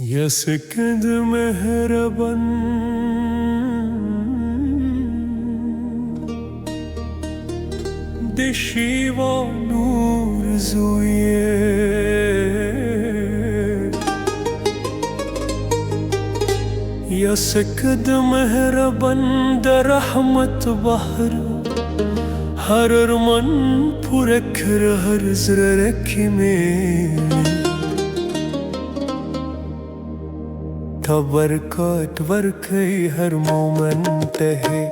يسكن مهربا دشي ونور زويه يسكن مهربا در رحمت بحر هر من پرکر هر زرکی میں برکات ورکی هر مومنت ہے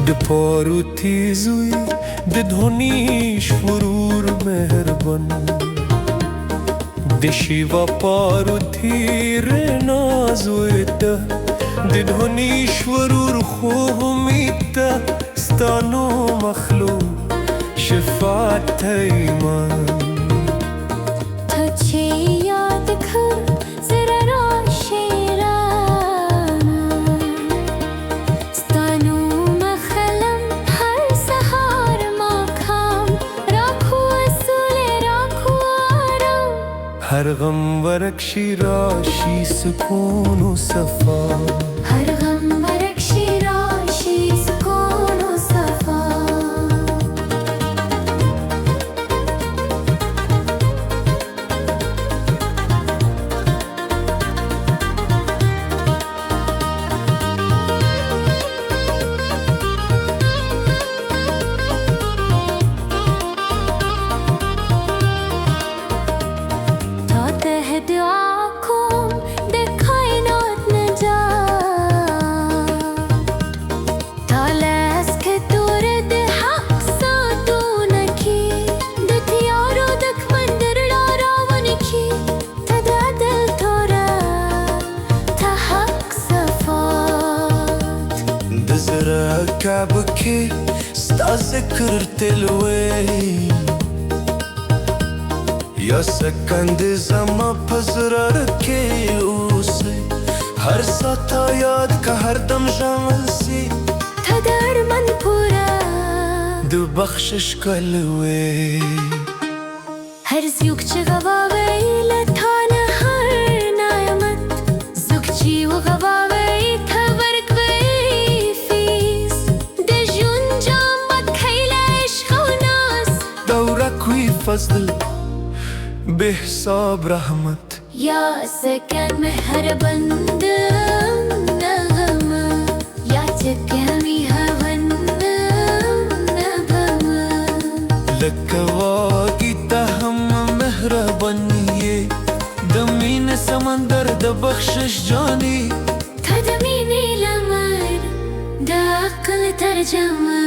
دپارو تیزوی دھونیش فرور مهربان دشیوا پارو تیر نازویتا دھونیش فرور خومیتا ستانو مخلوق شفاعت ایمان تجھے یاد کر ذرا راشیرانا ستانو مخلم ہر سہار ماکھام راکھو اصول راکھو آرام ہر غم ورکشی راشی سکون و صفا ہر غم ورکشی راشی سکون و صفا تا ته دعاکم ده کائنات نجات تا لسک تورد حق ساتونکی ده تیارو دک مندر راونکی تا دل تورا تا حق صفات دزرا کعبکی ستا ذکر تلوی یا سکند زما پزرا رکے اسے ہر ساتا یاد کا ہر دم شامل سی تا در من پورا دو بخشش کلوی هر زیوک چه غواوی لطانه هر نعمت زوک چی و غواوی تبرک وی فیس دجون جامت خیل عشق و ناس دورا کوئی فضل بے حساب رحمت یا سکن مهربند نغم یا چکمی هون نبم لکواگی تاہم مہربانیے دمین سمندر د بخشش جانی تدمینی لمن دا عقل ترجمه